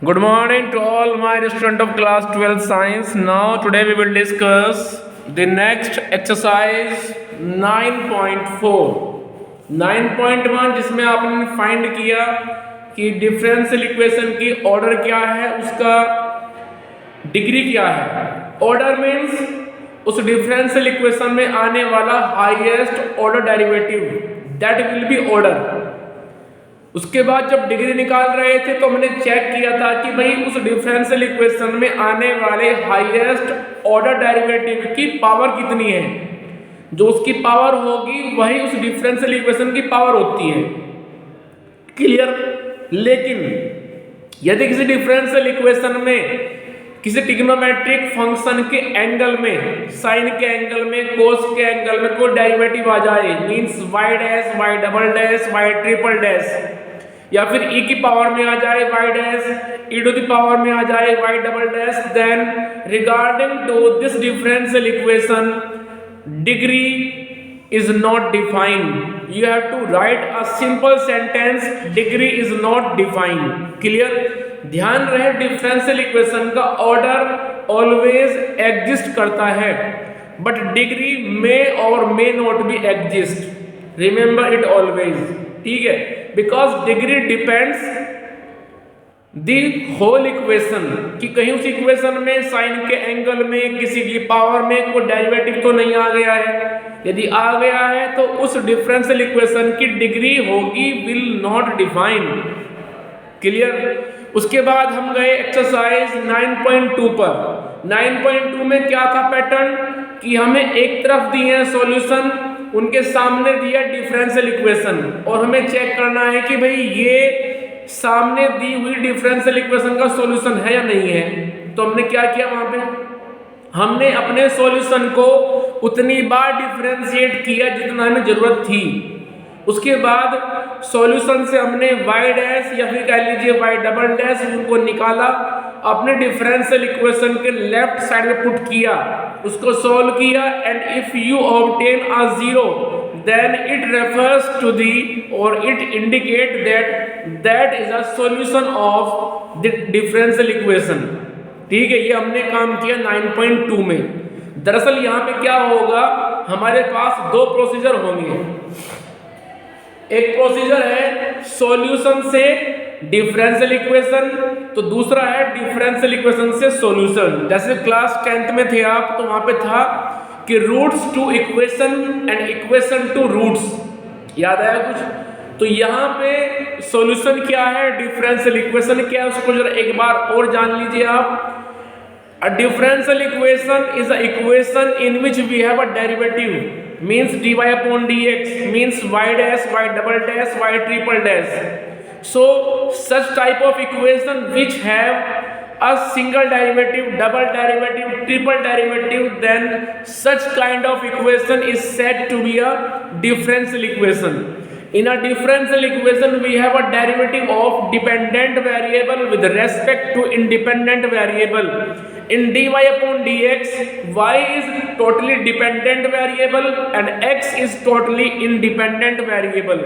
Good morning to all my students of class 12 science. Now today we will discuss the next exercise 9.4. 9.1 जिसमें आपने find किया कि differential equation की order क्या है, उसका डिग्री क्या है। ऑर्डर मीन्स उस डिफरेंशियल इक्वेशन में आने वाला highest order derivative, that will be order. उसके बाद जब डिग्री निकाल रहे थे तो हमने चेक किया था कि भाई उस डिफरेंशियल इक्वेशन में आने वाले हाईएस्ट ऑर्डर डेरिवेटिव की पावर कितनी है। जो उसकी पावर होगी वही उस डिफरेंशियल इक्वेशन की पावर होती है। क्लियर। लेकिन यदि किसी डिफरेंशियल इक्वेशन में किसी ट्रिग्नोमेट्रिक फंक्शन के एंगल में, साइन के एंगल में, कोस के एंगल में कोई डेरिवेटिव आ जाए, means y dash, y double dash, y triple dash, या फिर e की पावर में आ जाए y डैश, e टू द पावर में आ जाए y डबल डैश, then regarding to this differential equation degree is not defined. You have to write a simple sentence, degree is not defined. Clear? ध्यान रहे डिफरेंशियल इक्वेशन का order always exist करता है, but degree may और may not be exist. Remember it always. ठीक है, because degree depends the whole equation, कि कहीं उस इक्वेशन में साइन के एंगल में किसी की पावर में कोई डेरिवेटिव तो नहीं आ गया है। यदि आ गया है तो उस डिफरेंशियल इक्वेशन की डिग्री होगी विल नॉट डिफाइन। क्लियर। उसके बाद हम गए एक्सरसाइज 9.2 पर। 9.2 में क्या था पैटर्न, कि हमें एक तरफ दिए हैं सॉल्यूशन, उनके सामने दिया डिफरेंशियल इक्वेशन, और हमें चेक करना है कि भाई ये सामने दी हुई डिफरेंशियल इक्वेशन का सॉल्यूशन है या नहीं है। तो हमने क्या किया, वहां पे हमने अपने सॉल्यूशन को उतनी बार डिफरेंशिएट किया जितना हमें जरूरत थी। उसके बाद सॉल्यूशन से हमने y डैश या फिर कह लीजिए y डबल डैश उनको निकाला, अपने डिफरेंशियल इक्वेशन के लेफ्ट साइड में पुट किया, उसको सॉल्व किया, and if you obtain a zero then it refers to the or it indicate that is a solution of the differential equation। ठीक है, ये हमने काम किया 9.2 में। दरअसल यहाँ पे क्या होगा, हमारे पास दो प्रोसीजर होंगे। एक प्रोसीजर है सॉल्यूशन से डिफरेंशियल इक्वेशन, तो दूसरा है डिफरेंशियल इक्वेशन से सॉल्यूशन। जैसे क्लास 10th में थे आप, तो वहां पे था कि roots to equation and equation to roots, याद आया कुछ। तो यहाँ पे सॉल्यूशन क्या है, डिफरेंशियल इक्वेशन क्या है, उसको जरा एक बार और जान लीजिए आप। A differential equation is a equation in which we have a derivative, means dy upon dx, means y dash, y double dash, y triple dash. So such type of equation which have a single derivative, double derivative, triple derivative, then such kind of equation is said to be a differential equation. In a differential equation we have a derivative of dependent variable with respect to independent variable. In dy upon dx, y is totally dependent variable and x is totally independent variable.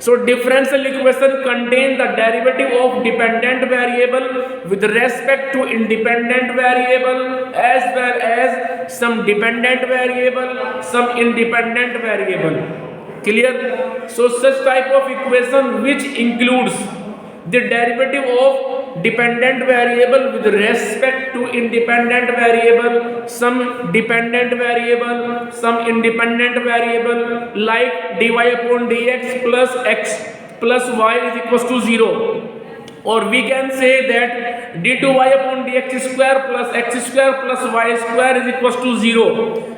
So differential equation contain the derivative of dependent variable with respect to independent variable, as well as some dependent variable, some independent variable. Clear? So such type of equation which includes the derivative of dependent variable with respect to independent variable, some dependent variable, some independent variable, like dy upon dx plus x plus y is equals to 0, or we can say that d2y upon dx square plus x square plus y square is equals to 0.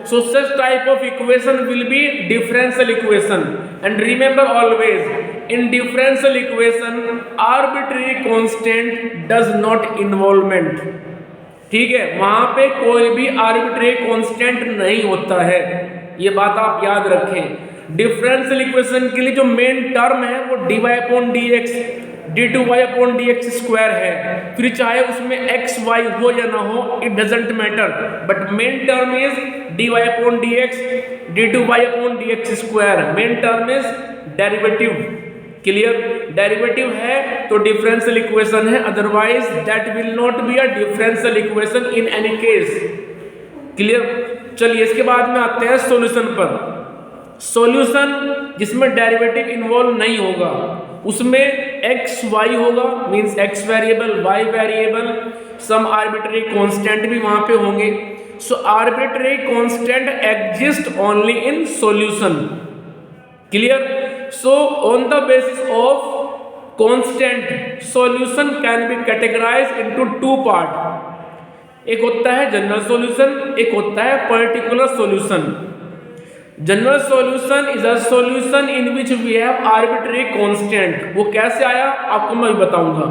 So such type of equation will be differential equation. And remember always, in differential equation arbitrary constant does not involvement। ठीक है, वहां पे कोई भी arbitrary constant नहीं होता है, ये बात आप याद रखें। डिफरेंशियल इक्वेशन के लिए जो मेन टर्म है वो dy upon dx, d2y upon dx square है, फिर चाहे उसमें x y हो या ना हो, it doesn't matter, but main term is dy upon dx, d2y upon dx square. Main term is derivative. Clear, derivative है तो डिफरेंशियल इक्वेशन है, otherwise that will not be a differential equation in any case. Clear. चलिए इसके बाद में आते हैं solution पर। सॉल्यूशन जिसमें डेरिवेटिव इन्वॉल्व नहीं होगा उसमें एक्स वाई होगा, means X variable, Y variable, some arbitrary constant भी वहां पे होंगे। So arbitrary constant exist only in solution. Clear. So on the basis of constant solution can be categorised into two part. एक होता है general solution, एक होता है particular solution. General solution is a solution in which we have arbitrary constant. वो कैसे आया आपको मैं बताऊंगा।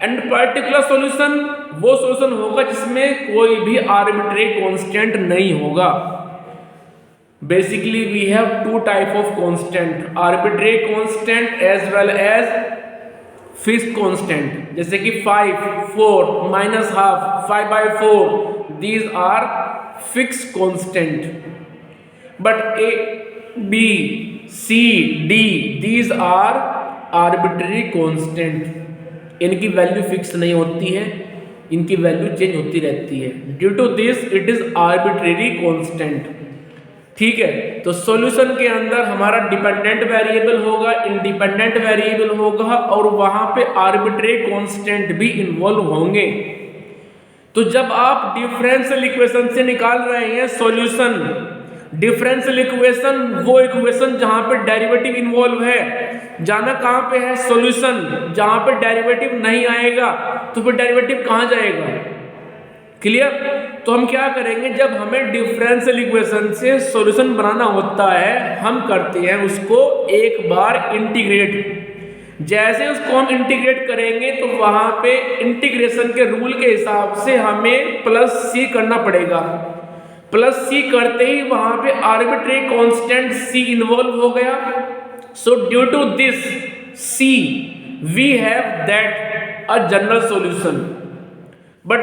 एंड पर्टिकुलर सॉल्यूशन वो सॉल्यूशन होगा जिसमें कोई भी आर्बिट्रेरी कांस्टेंट नहीं होगा। Basically we have two type of constant, arbitrary constant as well as fixed constant, जैसे कि 5, 4, -½ 5/4 these are fixed constant. But A, B, C, D these are arbitrary constant। इनकी वैल्यू फिक्स नहीं होती है, इनकी value change होती रहती है। Due to this it is arbitrary constant. ठीक है, तो सॉल्यूशन के अंदर हमारा डिपेंडेंट वेरिएबल होगा, इंडिपेंडेंट वेरिएबल होगा और वहां पे आर्बिट्रेरी कांस्टेंट भी इन्वॉल्व होंगे। तो जब आप डिफरेंशियल इक्वेशन से निकाल रहे हैं सॉल्यूशन, डिफरेंशियल इक्वेशन वो इक्वेशन जहां पे डेरिवेटिव इन्वॉल्व है, जाना कहां पे है सॉल्यूशन। जहां पे डेरिवेटिव नहीं आएगा तो फिर डेरिवेटिव कहां जाएगा। क्लियर। तो हम क्या करेंगे, जब हमें डिफरेंशियल इक्वेशन से सॉल्यूशन बनाना होता है हम करते हैं उसको एक बार इंटीग्रेट। जैसे उसको हम इंटीग्रेट करेंगे तो वहां पे इंटीग्रेशन के रूल के हिसाब से हमें +c करना पड़ेगा। +c करते ही वहां पे आर्बिट्रेरी कांस्टेंट c इन्वॉल्व हो गया। So due to this c we have that a general solution, but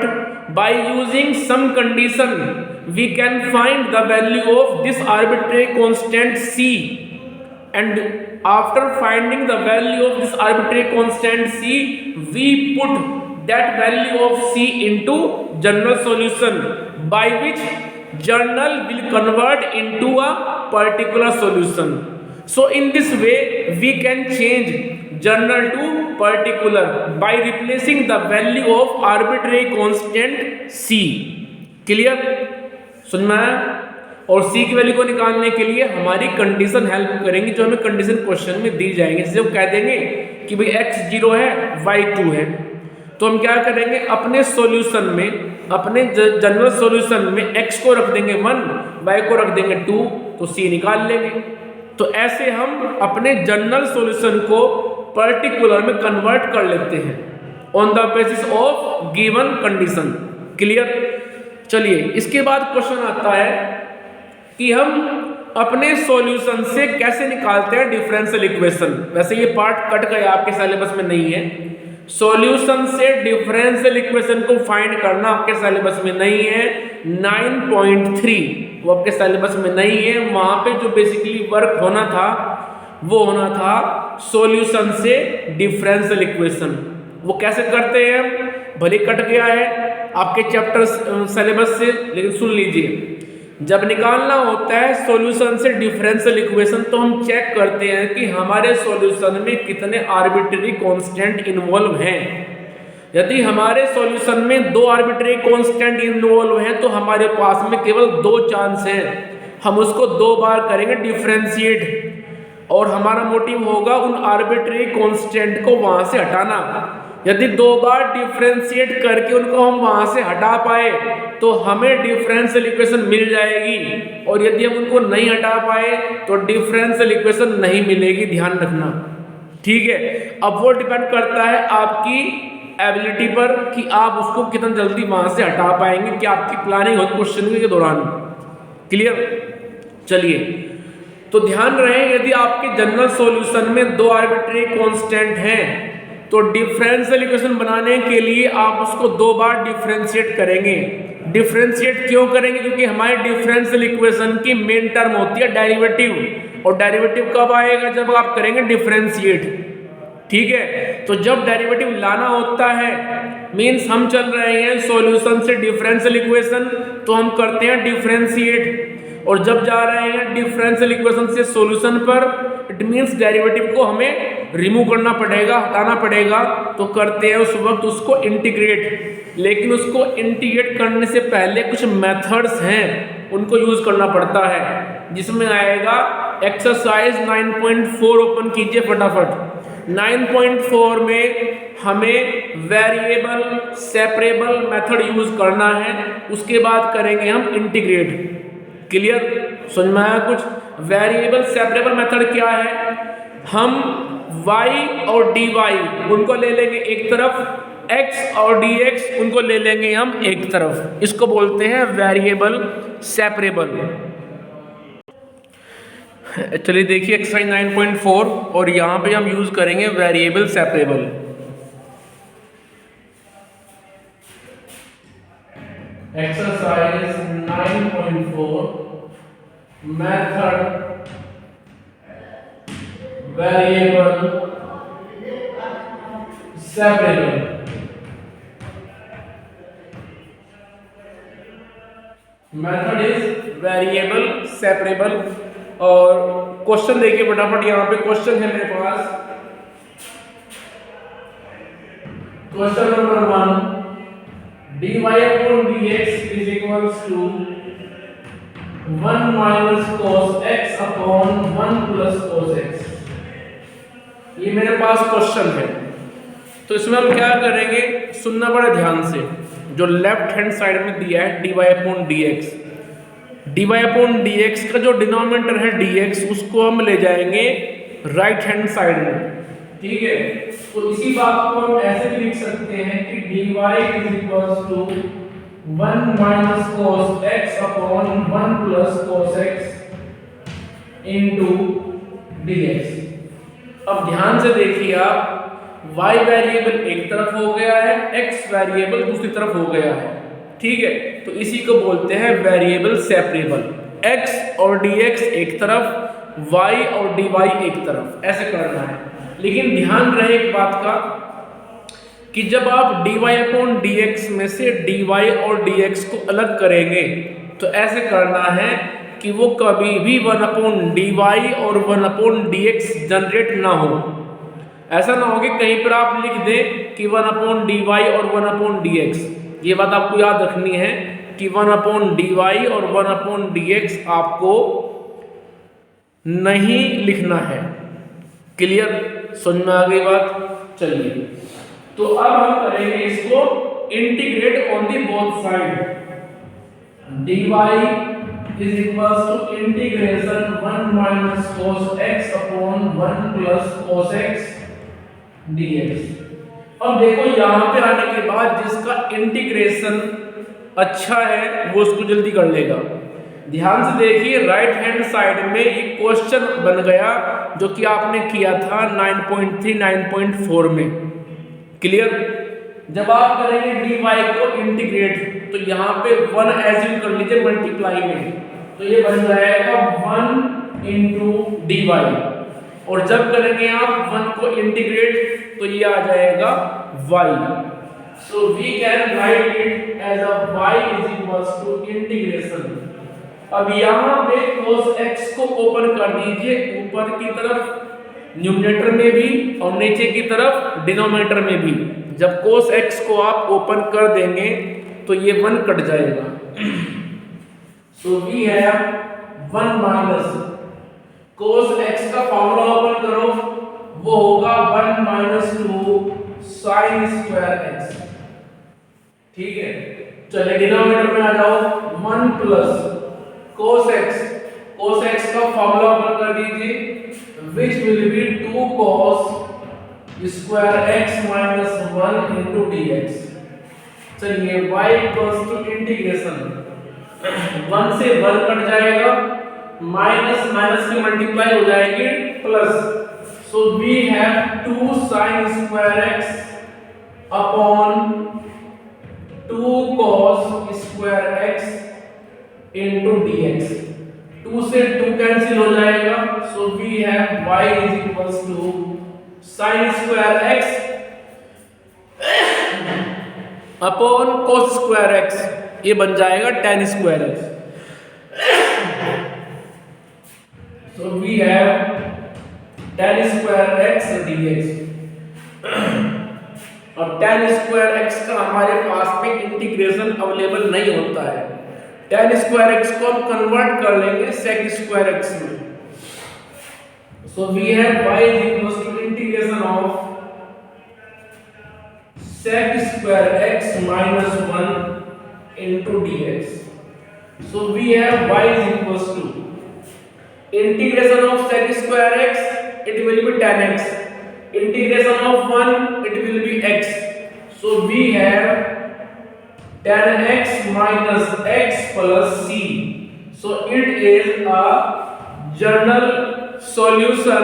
by using some condition we can find the value of this arbitrary constant c, and after finding the value of this arbitrary constant c we put that value of c into general solution, by which general will convert into a particular solution. So in this way we can change general to particular by replacing the value of arbitrary constant c। Clear, सुनना है। और c की value को निकालने के लिए हमारी condition help करेंगी जो हमें कंडीशन क्वेश्चन में दी जाएंगी। जैसे वो कह देंगे कि भाई x 0 है y 2 है, तो हम क्या करेंगे अपने सॉल्यूशन में, अपने जनरल सॉल्यूशन में x को रख देंगे 1, y को रख देंगे 2, तो c निकाल लेंगे। तो ऐसे हम अपने जनरल सॉल्यूशन को पर्टिकुलर में कन्वर्ट कर लेते हैं on the basis of given condition. Clear. चलिए इसके बाद क्वेश्चन आता है कि हम अपने सॉल्यूशन से कैसे निकालते हैं डिफरेंशियल इक्वेशन। वैसे ये पार्ट कट गया, आपके सिलेबस में नहीं है। सॉल्यूशन से डिफरेंशियल इक्वेशन को फाइंड करना आपके सिलेबस में नहीं है। 9.3 वो आपके सिलेबस में नहीं है। वहां पे जो बेसिकली वर्क होना था वो होना था सॉल्यूशन से डिफरेंशियल इक्वेशन। वो कैसे करते हैं, भले कट गया है आपके चैप्टर सिलेबस से, लेकिन सुन लीजिए। जब निकालना होता है सॉल्यूशन से डिफरेंशियल इक्वेशन तो हम चेक करते हैं कि हमारे सॉल्यूशन में कितने आर्बिट्रेरी कांस्टेंट इन्वॉल्व हैं। यदि हमारे सॉल्यूशन में 2 आर्बिट्रेरी कांस्टेंट इन्वॉल्व हैं तो हमारे पास में केवल 2 चांस हैं। हम उसको 2 बार करेंगे डिफरेंशिएट, और हमारा मोटिव होगा उन आर्बिट्रेरी कांस्टेंट को वहां से हटाना। यदि 2 बार डिफरेंशिएट करके उनको हम वहां से हटा पाए तो हमें डिफरेंशियल इक्वेशन मिल जाएगी, और यदि हम उनको नहीं हटा पाए तो डिफरेंशियल इक्वेशन नहीं मिलेगी। ध्यान रखना, ठीक है। अब वो डिपेंड करता है आपकी एबिलिटी पर कि आप उसको कितना जल्दी वहां से हटा पाएंगे, कि आपकी प्लानिंग हो क्वेश्चन के दौरान। क्लियर। चलिए तो ध्यान रहे, यदि आपके जनरल सॉल्यूशन में 2 आर्बिट्रेरी कांस्टेंट हैं तो डिफरेंशियल इक्वेशन बनाने के लिए आप उसको 2 बार डिफरेंशिएट करेंगे। डिफरेंशिएट क्यों करेंगे, क्योंकि हमारे डिफरेंशियल इक्वेशन की मेन टर्म होती है डेरिवेटिव, और डेरिवेटिव कब आएगा? जब आप करेंगे डिफरेंशिएट। ठीक है, तो जब डेरिवेटिव लाना होता है मीन्स हम चल रहे हैं सॉल्यूशन से डिफरेंशियल इक्वेशन, तो हम करते हैं डिफरेंशिएट, और जब जा रहे हैं डिफरेंशियल इक्वेशन से सॉल्यूशन पर, इट मीन्स डेरिवेटिव को हमें रिमूव करना पड़ेगा, हटाना पड़ेगा, तो करते हैं उस वक्त उसको इंटीग्रेट। लेकिन उसको इंटीग्रेट करने से पहले कुछ मेथड्स हैं, उनको यूज करना पड़ता है, जिसमें आएगा एक्सरसाइज 9.4 ओपन कीजिए फटाफट। 9.4 में हमें वेरिएबल सेपरेबल मेथड यूज करना है, उसके बाद करेंगे हम इंटीग्रेट। क्लियर? समझ में आया कुछ? वेरिएबल सेपरेबल मेथड क्या है? हम y और dy उनको ले लेंगे एक तरफ, x और dx उनको ले लेंगे हम एक तरफ, इसको बोलते हैं वेरिएबल सेपरेबल। चलिए देखिए एक्सरसाइज 9.4 और यहाँ पे हम यूज करेंगे variable separable. Exercise 9.4 method variable separable. Method is variable separable. और क्वेश्चन देखिए फटाफट, यहाँ पे क्वेश्चन है मेरे पास। Question number 1, dy upon dx is equals to 1 minus cos x upon 1 plus cos x। ये मेरे पास क्वेश्चन है, तो इसमें हम क्या करेंगे, सुनना बड़ा ध्यान से। जो लेफ्ट हैंड साइड में दिया है dy upon dx, dy upon dx का जो डिनोमिनेटर है dx, उसको हम ले जाएंगे राइट हैंड साइड में। ठीक है, तो इसी बात को हम ऐसे भी लिख सकते हैं कि dy is equals to 1 minus cos x upon 1 plus cos x into dx। अब ध्यान से देखिए आप, y वेरिएबल एक तरफ हो गया है, x वेरिएबल दूसरी तरफ हो गया है। ठीक है, तो इसी को बोलते हैं वेरिएबल सेपरेबल। x और dx एक तरफ, y और dy एक तरफ, ऐसे करना है। लेकिन ध्यान रहे एक बात का कि जब आप dy अपॉन dx में से dy और dx को अलग करेंगे, तो ऐसे करना है कि वो कभी भी 1 अपॉन dy और 1 अपॉन dx जनरेट ना हो। ऐसा ना हो कि कहीं पर आप लिख दें कि 1 अपॉन dy और 1 अपॉन dx। ये बात आपको याद रखनी है कि 1 अपॉन dy और 1 अपॉन dx आपको नहीं लिखना है। क्लियर? समझ में आ गई बात? चलिए, तो अब हम करेंगे इसको integrate on the both side. dy is equals to integration 1 minus cos x upon 1 plus cos x dx। अब देखो यहाँ पे आने के बाद जिसका इंटीग्रेशन अच्छा है वो उसको जल्दी कर लेगा। ध्यान से देखिए, राइट हैंड साइड में एक क्वेश्चन बन गया जो कि आपने किया था 9.3 9.4 में। क्लियर? जब आप करेंगे dy को इंटीग्रेट, तो यहाँ पे 1 एज्यूम कर लीजिए मल्टीप्लाई में, तो ये बन जाएगा 1 इंटू dy। और जब करेंगे आप 1 को इंटीग्रेट, तो ये आ जाएगा y। So we can write it as a y is equals to integration. अब यहाँ पे cos x को ओपन कर दीजिए ऊपर की तरफ न्यूमरेटर में भी और नीचे की तरफ डिनोमिनेटर में भी। जब cos x को आप ओपन कर देंगे तो ये 1 कट जाएगा। So we have 1 minus cos x का फॉर्मूला ओपन करो, वो होगा 1 माइनस 2 sin स्क्वायर x। ठीक है, चलिए डिनोमिनेटर में आ जाओ, 1 प्लस cos x का फॉर्मूला ओपन कर दीजिए, which will be 2 cos square x minus 1 into dx। चलिए y equals to इंटीग्रेशन 1 से 1 कट जाएगा, माइनस माइनस की मल्टीप्लाई हो जाएगी plus. So we have 2 sin square x upon 2 cos square x into dx। 2 से से 2 कैंसिल हो जाएगा, so we have y is equals to sin square x upon cos square x, ये बन जाएगा tan square x। So we have tan square x dx, और tan square x का हमारे पास में इंटीग्रेशन अवेलेबल नहीं होता है। tan स्क्वायर x को हम कन्वर्ट कर लेंगे sec स्क्वायर x में। So we have y is equals to integration of sec square x minus 1 into dx। So we have y is equals to integration of sec square x, it will be tan x, integration of 1, it will be x, so we have tan x minus x plus c, so it is a general solution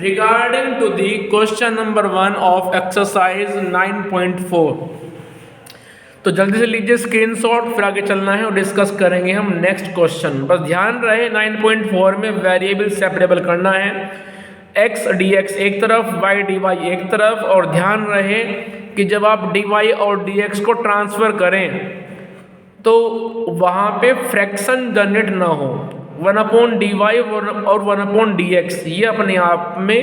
regarding to the question number 1 of exercise 9.4। तो जल्दी से लीजिए screenshot, फिर आगे चलना है और discuss करेंगे हम नेक्स्ट क्वेश्चन। बस ध्यान रहे 9.4 में वेरिएबल सेपरेबल करना है, x dx एक तरफ, y dy एक तरफ, और ध्यान रहे कि जब आप dy और dx को ट्रांसफ़र करें तो वहाँ पे फ्रैक्शन जनरेट ना हो। 1/dy और 1/dx ये अपने आप में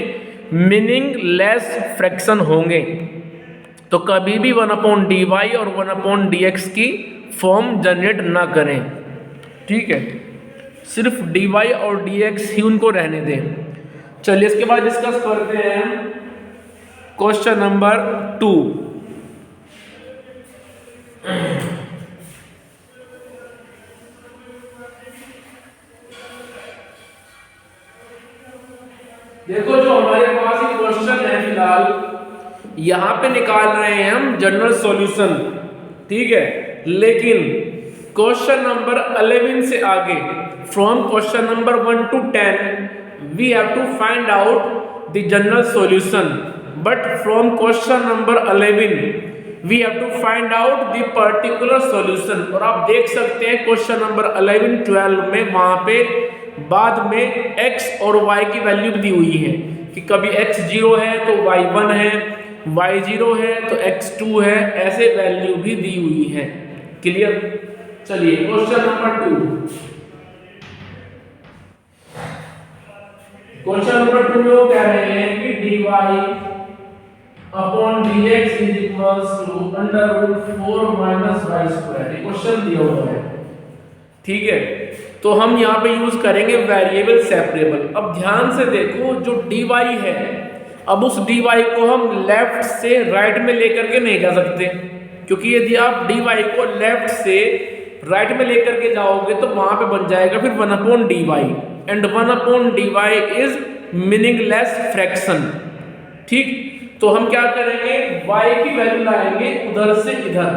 मीनिंगलेस फ्रैक्शन होंगे, तो कभी भी 1/dy और 1/dx की फॉर्म जनरेट ना करें, ठीक है। सिर्फ dy और dx ही उनको रहने दें। चलिए इसके बाद डिस्कस करते हैं क्वेश्चन नंबर 2। देखो जो हमारे पास ये क्वेश्चन है, फिलहाल यहां पे निकाल रहे हैं हम जनरल सॉल्यूशन, ठीक है, लेकिन क्वेश्चन नंबर 11 से आगे, from question number 1 to 10 we have to find out the general solution, but from question number 11 we have to find out the particular solution। और आप देख सकते हैं क्वेश्चन नंबर 11 12 में वहां पे बाद में x और y की वैल्यू दी हुई है कि कभी x 0 है तो y 1 है, y 0 है तो x 2 है, ऐसे वैल्यू भी दी हुई है। क्लियर? चलिए क्वेश्चन नंबर 2। क्वेश्चन नंबर 2 में वो कह रहे हैं कि dy upon dx is equals to √4 minus y square, ये क्वेश्चन दिया हुआ है, ठीक है। तो हम यहाँ पे यूज करेंगे वेरिएबल सेपरेबल। अब ध्यान से देखो, जो dy है, अब उस dy को हम लेफ्ट से राइट में लेकर के नहीं जा सकते, क्योंकि यदि आप dy को लेफ्ट से राइट में लेकर के जाओगे तो वहां पे बन जाएगा फिर 1/dy, and 1/dy is meaningless fraction, ठीक। तो हम क्या करेंगे, y की वैल्यू लाएंगे उधर से इधर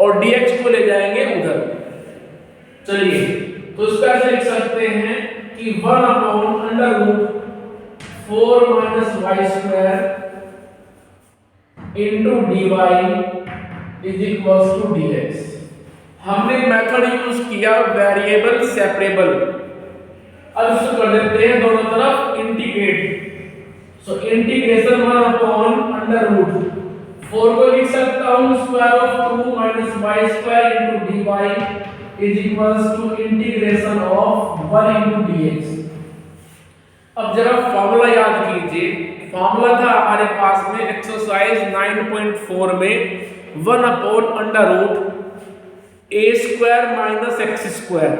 और dx को ले जाएंगे उधर। चलिए तो इसको ऐसे लिख सकते हैं कि 1/√4 minus y square into dy is equals to dx। हमने मेथड यूज किया वेरिएबल सेपरेबल। अब इसको कर देते हैं दोनों तरफ इंटीग्रेट। सो इंटीग्रेशन 1/√4 को लिख सकता हूं square of 2 minus y square into dy is equals to integration of 1 into dx। अब जरा फार्मूला याद कीजिए, फार्मूला था हमारे पास में एक्सरसाइज 9.4 में 1/√a² माइनस x स्क्वायर,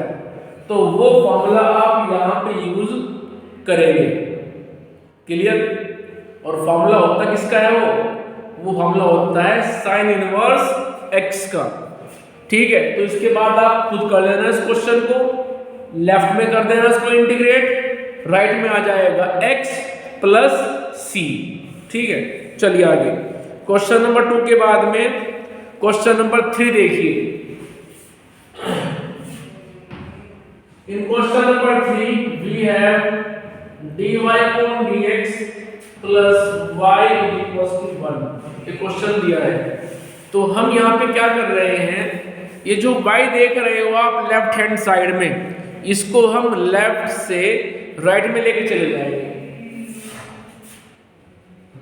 तो वो फॉर्मूला आप यहां पे यूज करेंगे। क्लियर? और फॉर्मूला होता किसका है, वो फॉर्मूला होता है साइन इनवर्स x का, ठीक है। तो इसके बाद आप खुद कर लेना इस क्वेश्चन को, लेफ्ट में कर देना इसको इंटीग्रेट, राइट में आ जाएगा x प्लस c, ठीक है। चलिए आगे क्वेश्चन नंबर 2 के बाद में क्वेश्चन नंबर 3 देखिए। In question number 3 we have dy upon dx plus y equals to 1, ये क्वेश्चन दिया है। तो हम यहाँ पे क्या कर रहे हैं, ये जो y देख रहे हो आप लेफ्ट हैंड साइड में, इसको हम लेफ्ट से राइट में लेके चले जाएंगे।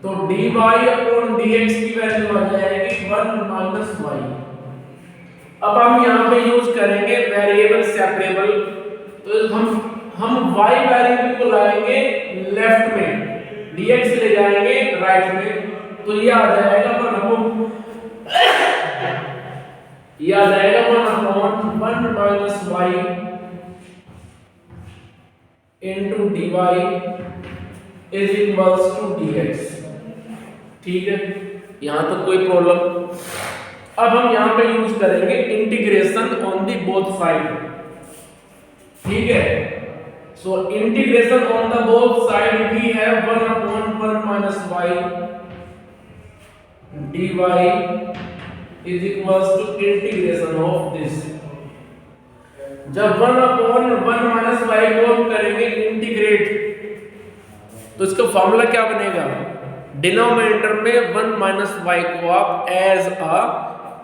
तो dy अपॉन dx की वैल्यू आ जाएगी 1 माइनस y। अब हम यहाँ पे यूज करेंगे वेरिएबल सेपरेबल। तो हम y वेरिएबल को लाएंगे लेफ्ट में, dx ले जाएंगे राइट में। तो ये आ जाएगा 1 minus y into dy is equals to dx। ठीक है, यहां तक कोई प्रॉब्लम? अब हम यहां पे यूज करेंगे integration on the both side. ठीक है, so integration on the both side we have 1 upon 1 minus y dy is equals to integration of this. जब 1 अपॉन 1 माइनस y को हम करेंगे इंटीग्रेट, तो इसका फॉर्मूला क्या बनेगा? डिनोमिनेटर में 1 माइनस y को आप एज अ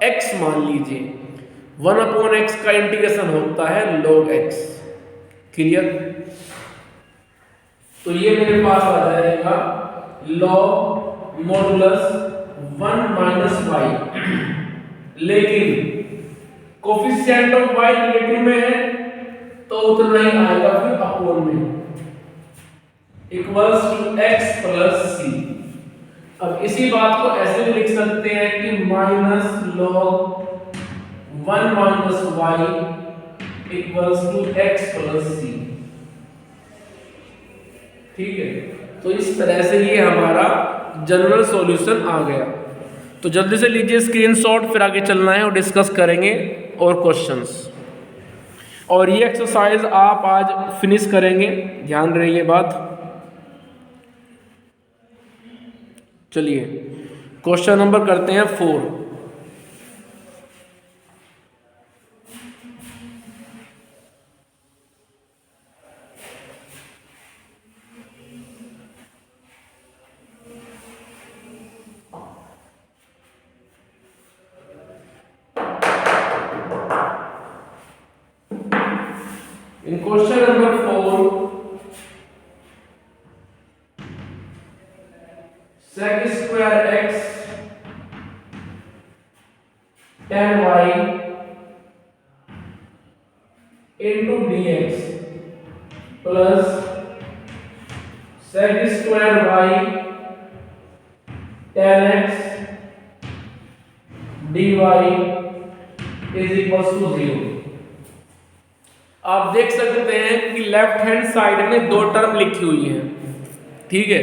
x मान लीजिए। 1 अपॉन x का इंटीग्रेशन होता है log x। क्लियर? तो ये मेरे पास आ जाएगा log मॉडुलस 1 माइनस y, लेकिन कोफिशिएंट ऑफ y नेगेटिव में है तो उतना ही आएगा फिर अपॉन में, equals to x plus c। अब इसी बात को ऐसे भी लिख सकते हैं कि minus log 1 minus y equals to x plus c। ठीक है, तो इस तरह से ये हमारा जनरल सॉल्यूशन आ गया। तो जल्दी से लीजिए स्क्रीनशॉट, फिर आगे चलना है और डिस्कस करेंगे और क्वेश्चंस। और ये एक्सरसाइज आप आज फिनिश करेंगे, ध्यान रहे ये बात। चलिए क्वेश्चन नंबर करते हैं 4। In question number 4, sec square x tan y into dx plus sec square y tan x dy is equals to 0। आप देख सकते हैं कि लेफ्ट हैंड साइड में दो टर्म लिखी हुई है। ठीक है,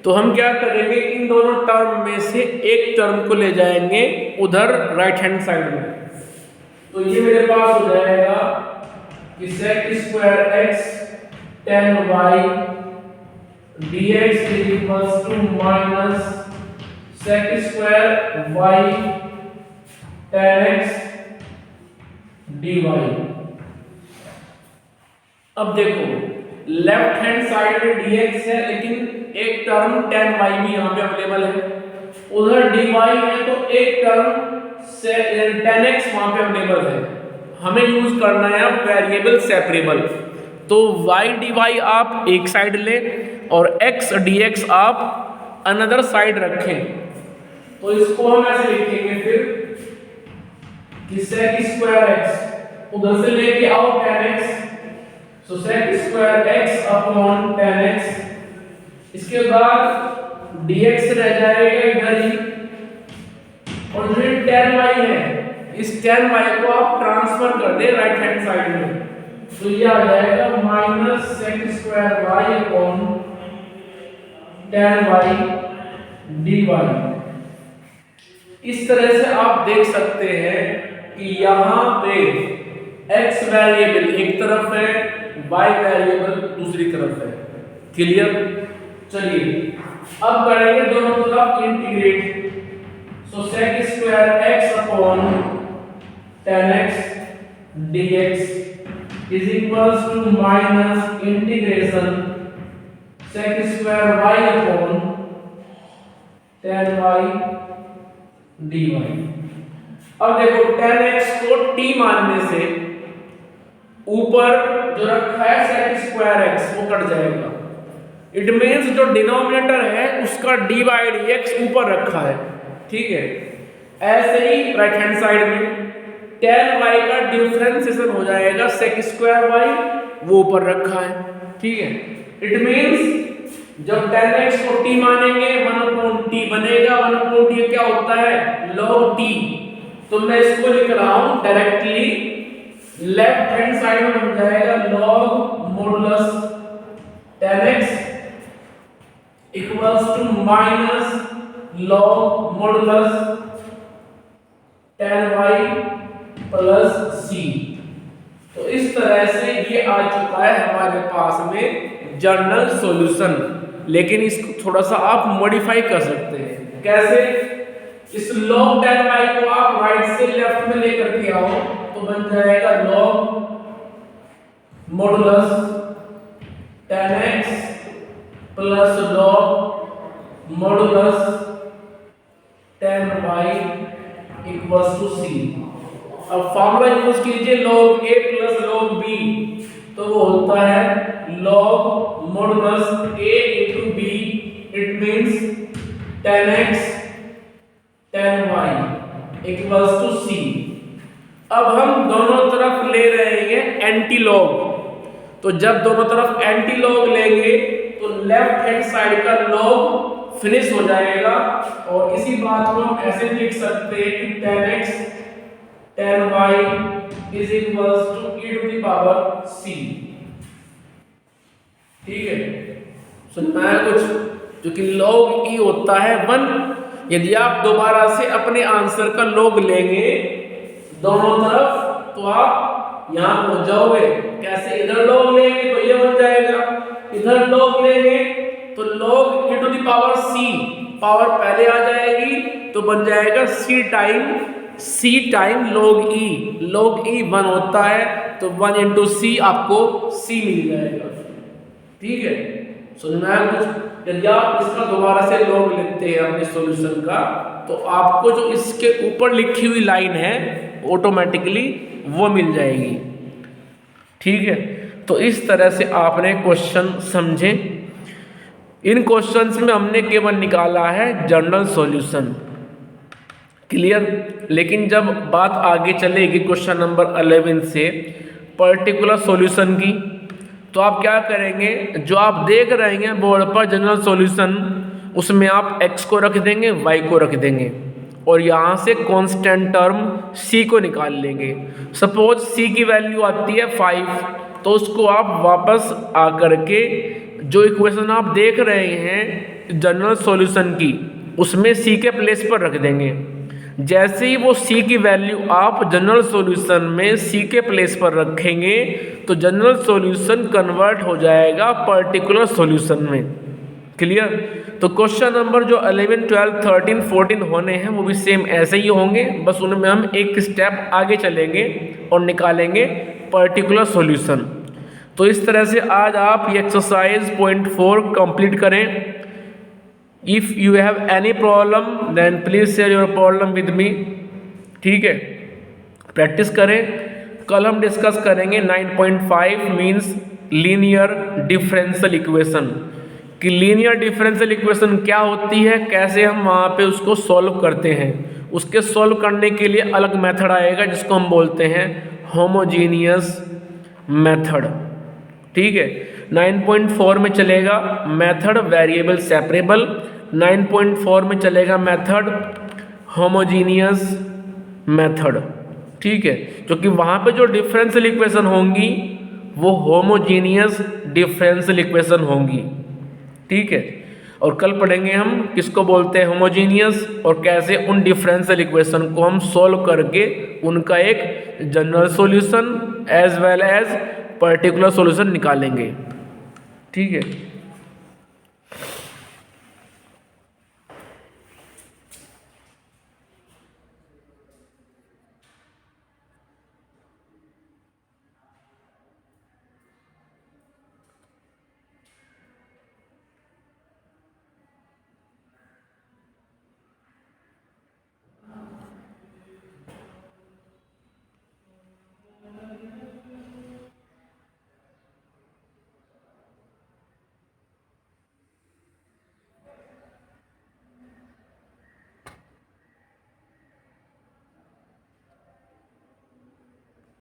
तो हम क्या करेंगे, इन दोनों टर्म में से एक टर्म को ले जाएंगे उधर राइट हैंड साइड में। तो ये मेरे पास हो जाएगा कि sec square x tan y dx is equals to minus sec square y tan x dy। अब देखो लेफ्ट हैंड साइड में dx है, लेकिन एक टर्म tan y भी यहाँ पे अवेलेबल है। उधर dy है तो एक टर्म से tan x वहाँ पे अवेलेबल है। हमें यूज करना है अब वेरिएबल सेपरेबल। तो y dy आप एक साइड ले और x dx आप अनदर साइड रखें। तो इसको हम ऐसे लिखेंगे फिर कि sec स्क्वायर x उधर से लेके आओ tan x, so sec square x upon tan x, इसके बाद dx रह जाएगा इधर ही, और जो tan y है इस tan y को आप ट्रांसफर कर दे राइट हैंड साइड में। तो ये आ जाएगा minus sec square y upon tan y dy। इस तरह से आप देख सकते हैं कि यहाँ पे x वेरिएबल एक तरफ है, y वेरिएबल दूसरी तरफ है। क्लियर? चलिए अब करेंगे दोनों तरफ integrate. So sec square x upon tan x dx is equals to minus integration sec square y upon tan y dy। अब देखो tan x को t मानने से ऊपर जो रखा है sec स्क्वायर x वो कट जाएगा। इट मीन्स जो डिनोमिनेटर है उसका d बाई डी एक्स ऊपर रखा है, ठीक है। ऐसे ही राइट हैंड साइड में tan y का डिफरेंशिएशन हो जाएगा sec स्क्वायर y, वो ऊपर रखा है, ठीक है। इट मीन्स जब tan x को t मानेंगे 1/t बनेगा। 1/t क्या होता है? log t। तो मैं इसको लिख रहा हूं डायरेक्टली, लेफ्ट हैंड साइड में बन जाएगा log modulus tan x equals to minus log modulus tan y plus c। तो इस तरह से ये आ चुका है हमारे पास में जनरल सॉल्यूशन। लेकिन इसको थोड़ा सा आप मॉडिफाई कर सकते हैं। कैसे? इस log tan y को आप राइट से लेफ्ट में लेकर के आओ तो बन जाएगा log modulus tan x plus log modulus tan y equals to c। अब फॉर्मूला यूज कीजिए log a plus log b, तो वो होता है log modulus a into b। It means tan x tan y equals to c। अब हम दोनों तरफ ले रहे हैं एंटी लॉग, तो जब दोनों तरफ एंटी लॉग लेंगे तो लेफ्ट हैंड साइड का लॉग फिनिश हो जाएगा। और इसी बात को हम ऐसे लिख सकते हैं कि tan x tan y is equals to e to the power c, ठीक है। सुनना है कुछ? जो कि log e होता है 1। यदि आप दोबारा से अपने आंसर का log लेंगे दोनों तरफ तो आप यहां पहुंच जाओगे। कैसे? इधर log लेंगे तो ये बन जाएगा, इधर log लेंगे तो log e to the power c, power पहले आ जाएगी तो बन जाएगा c time log e। log e 1 होता है तो 1 इंटू c आपको c मिल जाएगा, ठीक है। सुनना है कुछ? यदि आप इसका दोबारा से log लेते हैं अपने सॉल्यूशन का तो आपको जो इसके ऊपर लिखी हुई लाइन है ऑटोमेटिकली वो मिल जाएगी, ठीक है। तो इस तरह से आपने क्वेश्चन समझे। इन क्वेश्चंस में हमने केवल निकाला है जनरल सॉल्यूशन, क्लियर। लेकिन जब बात आगे चलेगी क्वेश्चन नंबर 11 से पर्टिकुलर सॉल्यूशन की, तो आप क्या करेंगे? जो आप देख रहे हैं बोर्ड पर जनरल सॉल्यूशन, उसमें आप x को रख देंगे, y को रख देंगे और यहाँ से कांस्टेंट टर्म c को निकाल लेंगे। सपोज c की वैल्यू आती है 5, तो उसको आप वापस आकर के जो इक्वेशन आप देख रहे हैं जनरल सॉल्यूशन की, उसमें c के प्लेस पर रख देंगे। जैसे ही वो c की वैल्यू आप जनरल सॉल्यूशन में c के प्लेस पर रखेंगे तो जनरल सॉल्यूशन कन्वर्ट हो जाएगा पर्टिकुलर सॉल्यूशन में, क्लियर। तो क्वेश्चन नंबर जो 11, 12, 13, 14 होने हैं वो भी सेम ऐसे ही होंगे, बस उनमें हम एक स्टेप आगे चलेंगे और निकालेंगे पर्टिकुलर सॉल्यूशन। तो इस तरह से आज आप ये एक्सरसाइज पॉइंट 4 कंप्लीट करें। If you have any problem then please share your problem with me, ठीक है। प्रैक्टिस करें। कल हम डिस्कस करेंगे 9.5 मीन्स लीनियर डिफरेंशियल इक्वेशन, कि लीनियर डिफरेंशियल इक्वेशन क्या होती है, कैसे हम वहाँ पे उसको सॉल्व करते हैं। उसके सॉल्व करने के लिए अलग मेथड आएगा जिसको हम बोलते हैं होमोजीनियस मेथड, ठीक है। 9.4 में चलेगा मेथड वेरिएबल सेपरेबल, 9.4 में चलेगा मेथड होमोजीनियस मेथड, ठीक है। क्योंकि वहाँ पे जो डिफरेंशियल इक्वेशन होंगी वो होमोजीनियस डिफरेंशियल इक्वेशन होंगी, ठीक है। और कल पढ़ेंगे हम किसको बोलते हैं होमोजीनियस, और कैसे उन डिफरेंशियल इक्वेशन को हम सॉल्व करके उनका एक general solution as well as particular solution निकालेंगे, ठीक है।